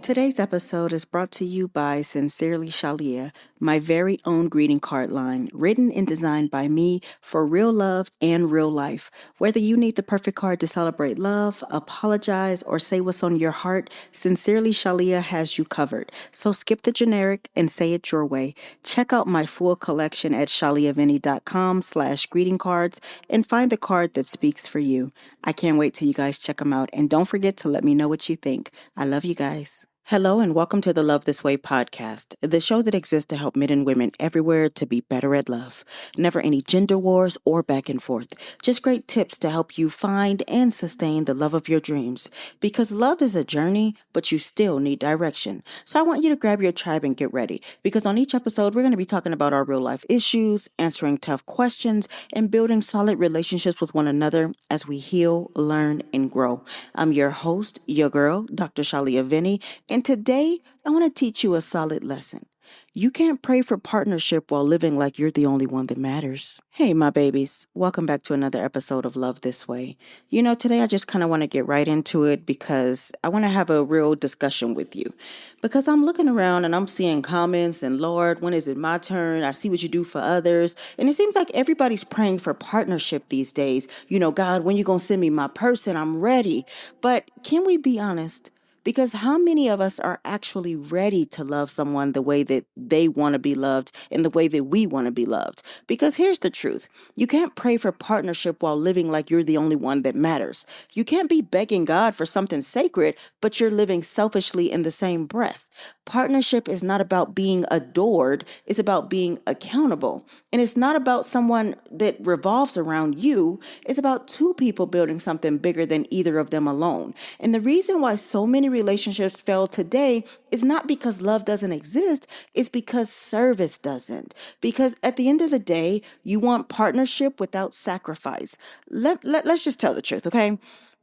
Today's episode is brought to you by Sincerely Shalia, my very own greeting card line, written and designed by me for real love and real life. Whether you need the perfect card to celebrate love, apologize, or say what's on your heart, Sincerely Shalia has you covered. So skip the generic and say it your way. Check out my full collection at shaliavinny.com/greeting cards and find the card that speaks for you. I can't wait till you guys check them out. And don't forget to let me know what you think. I love you guys. Hello and welcome to the Love This Way podcast, the show that exists to help men and women everywhere to be better at love. Never any gender wars or back and forth, just great tips to help you find and sustain the love of your dreams. Because love is a journey, but you still need direction. So I want you to grab your tribe and get ready, because on each episode we're going to be talking about our real life issues, answering tough questions, and building solid relationships with one another as we heal, learn, and grow. I'm your host, your girl, Dr. Shalia Vinny, and today, I want to teach you a solid lesson. You can't pray for partnership while living like you're the only one that matters. Hey, my babies. Welcome back to another episode of Love This Way. Today I just kind of want to get right into it because I want to have a real discussion with you. Because I'm looking around and I'm seeing comments and, Lord, when is it my turn? I see what you do for others. And it seems like everybody's praying for partnership these days. God, when you going to send me my person? I'm ready. But can we be honest? Because how many of us are actually ready to love someone the way that they want to be loved and the way that we want to be loved? Because here's the truth. You can't pray for partnership while living like you're the only one that matters. You can't be begging God for something sacred, but you're living selfishly in the same breath. Partnership is not about being adored. It's about being accountable. And it's not about someone that revolves around you. It's about two people building something bigger than either of them alone. And the reason why so many relationships fail today is not because love doesn't exist. It's because service doesn't. Because at the end of the day, you want partnership without sacrifice. Let's just tell the truth, okay?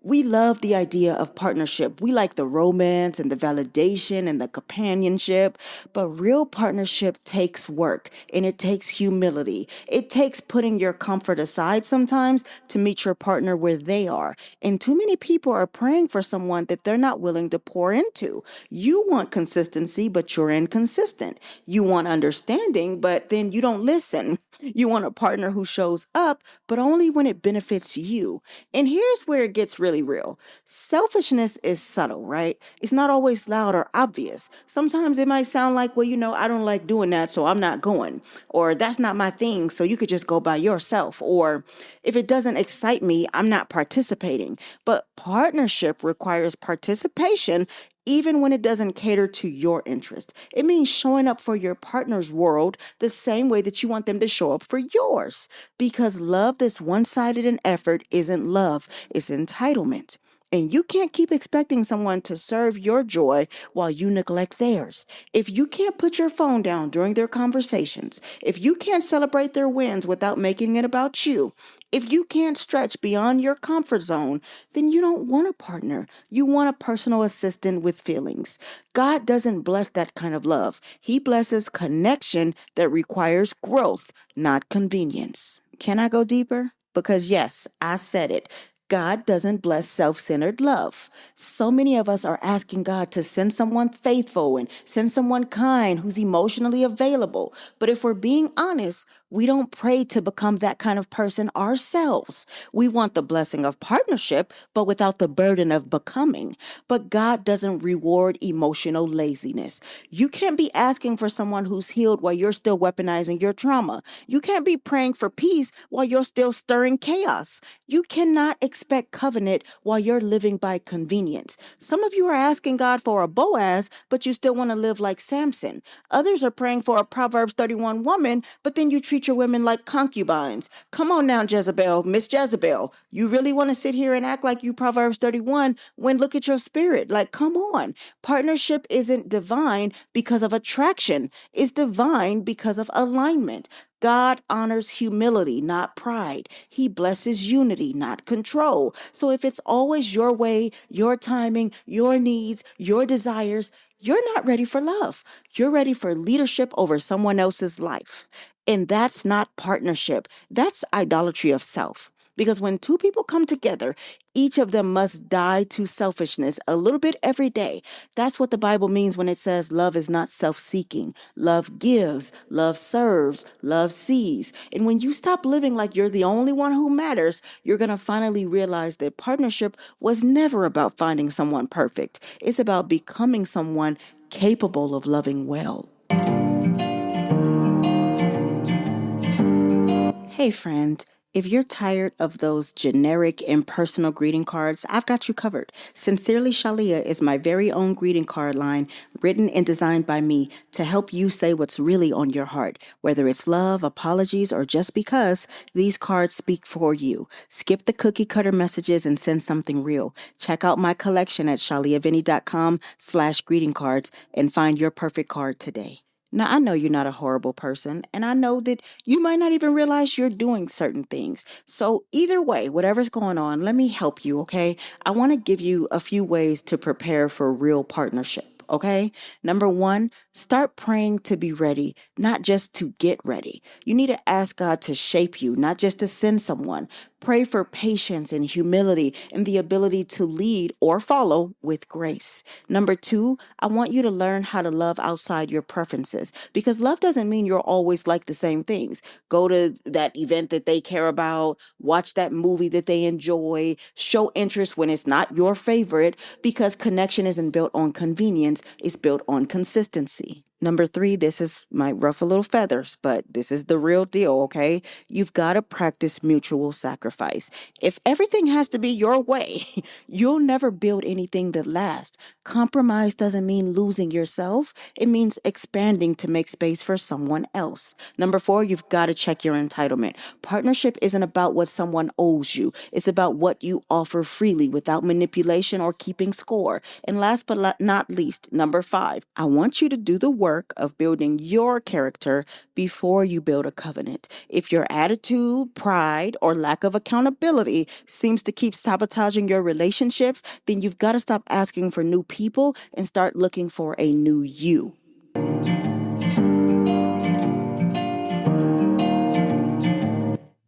We love the idea of partnership. We like the romance and the validation and the companionship, but real partnership takes work and it takes humility. It takes putting your comfort aside sometimes to meet your partner where they are. And too many people are praying for someone that they're not willing to pour into. You want consistency, but you're inconsistent. You want understanding, but then you don't listen. You want a partner who shows up, but only when it benefits you. And here's where it gets really real. Selfishness is subtle, right? It's not always loud or obvious. Sometimes it might sound like, well, I don't like doing that, so I'm not going. Or that's not my thing, so you could just go by yourself. Or if it doesn't excite me, I'm not participating. But partnership requires participation even when it doesn't cater to your interest. It means showing up for your partner's world the same way that you want them to show up for yours. Because love that's one-sided in effort isn't love, it's entitlement. And you can't keep expecting someone to serve your joy while you neglect theirs. If you can't put your phone down during their conversations, if you can't celebrate their wins without making it about you, if you can't stretch beyond your comfort zone, then you don't want a partner. You want a personal assistant with feelings. God doesn't bless that kind of love. He blesses connection that requires growth, not convenience. Can I go deeper? Because yes, I said it. God doesn't bless self-centered love. So many of us are asking God to send someone faithful and send someone kind who's emotionally available. But if we're being honest, we don't pray to become that kind of person ourselves. We want the blessing of partnership, but without the burden of becoming. But God doesn't reward emotional laziness. You can't be asking for someone who's healed while you're still weaponizing your trauma. You can't be praying for peace while you're still stirring chaos. You cannot expect covenant while you're living by convenience. Some of you are asking God for a Boaz, but you still want to live like Samson. Others are praying for a Proverbs 31 woman, but then you treat your women like concubines. Come on now, Jezebel, Miss Jezebel. You really want to sit here and act like you Proverbs 31 when look at your spirit? Like, come on. Partnership isn't divine because of attraction. It's divine because of alignment. God honors humility, not pride. He blesses unity, not control. So if it's always your way, your timing, your needs, your desires, you're not ready for love. You're ready for leadership over someone else's life. And that's not partnership. That's idolatry of self. Because when two people come together, each of them must die to selfishness a little bit every day. That's what the Bible means when it says love is not self-seeking. Love gives, love serves, love sees. And when you stop living like you're the only one who matters, you're going to finally realize that partnership was never about finding someone perfect. It's about becoming someone capable of loving well. Hey, friend. If you're tired of those generic, impersonal greeting cards, I've got you covered. Sincerely Shalia is my very own greeting card line, written and designed by me to help you say what's really on your heart. Whether it's love, apologies, or just because, these cards speak for you. Skip the cookie cutter messages and send something real. Check out my collection at shaliavinny.com/greeting cards and find your perfect card today. Now, I know you're not a horrible person, and I know that you might not even realize you're doing certain things. So, either way, whatever's going on, let me help you, okay? I want to give you a few ways to prepare for real partnership. Okay. Number one, start praying to be ready, not just to get ready. You need to ask God to shape you, not just to send someone. Pray for patience and humility and the ability to lead or follow with grace. Number two, I want you to learn how to love outside your preferences because love doesn't mean you're always like the same things. Go to that event that they care about, watch that movie that they enjoy, show interest when it's not your favorite because connection isn't built on convenience, it's built on consistency. Number three, this might ruffle little feathers, but this is the real deal, okay? You've got to practice mutual sacrifice. If everything has to be your way, you'll never build anything that lasts. Compromise doesn't mean losing yourself. It means expanding to make space for someone else. Number four, you've got to check your entitlement. Partnership isn't about what someone owes you. It's about what you offer freely without manipulation or keeping score. And last but not least, number five, I want you to do the work of building your character before you build a covenant. If your attitude, pride, or lack of accountability seems to keep sabotaging your relationships, then you've got to stop asking for new people and start looking for a new you.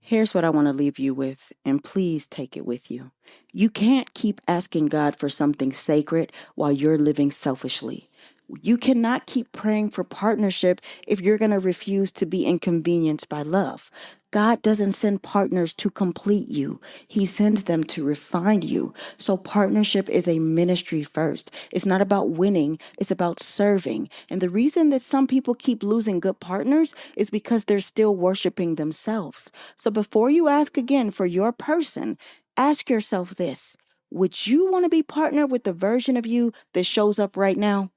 Here's what I want to leave you with, and please take it with you. You can't keep asking God for something sacred while you're living selfishly. You cannot keep praying for partnership if you're going to refuse to be inconvenienced by love. God doesn't send partners to complete you. He sends them to refine you. So partnership is a ministry first. It's not about winning. It's about serving. And the reason that some people keep losing good partners is because they're still worshiping themselves. So before you ask again for your person, ask yourself this. Would you want to be partnered with the version of you that shows up right now?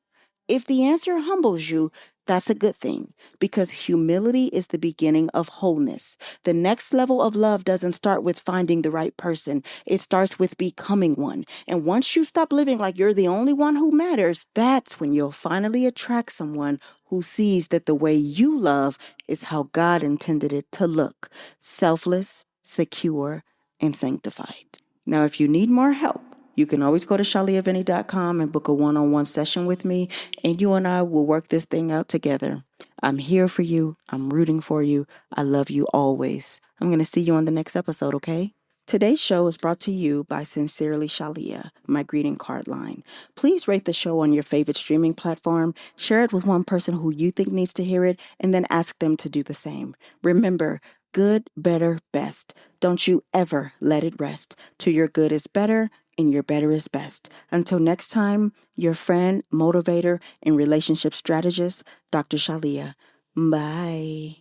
If the answer humbles you, that's a good thing because humility is the beginning of wholeness. The next level of love doesn't start with finding the right person. It starts with becoming one. And once you stop living like you're the only one who matters, that's when you'll finally attract someone who sees that the way you love is how God intended it to look: selfless, secure, and sanctified. Now, if you need more help, you can always go to shaliavinny.com and book a one-on-one session with me, and you and I will work this thing out together. I'm here for you. I'm rooting for you. I love you always. I'm going to see you on the next episode, okay? Today's show is brought to you by Sincerely Shalia, my greeting card line. Please rate the show on your favorite streaming platform, share it with one person who you think needs to hear it, and then ask them to do the same. Remember, good, better, best. Don't you ever let it rest. To your good is better, and your better is best. Until next time, your friend, motivator, and relationship strategist, Dr. Shalia. Bye.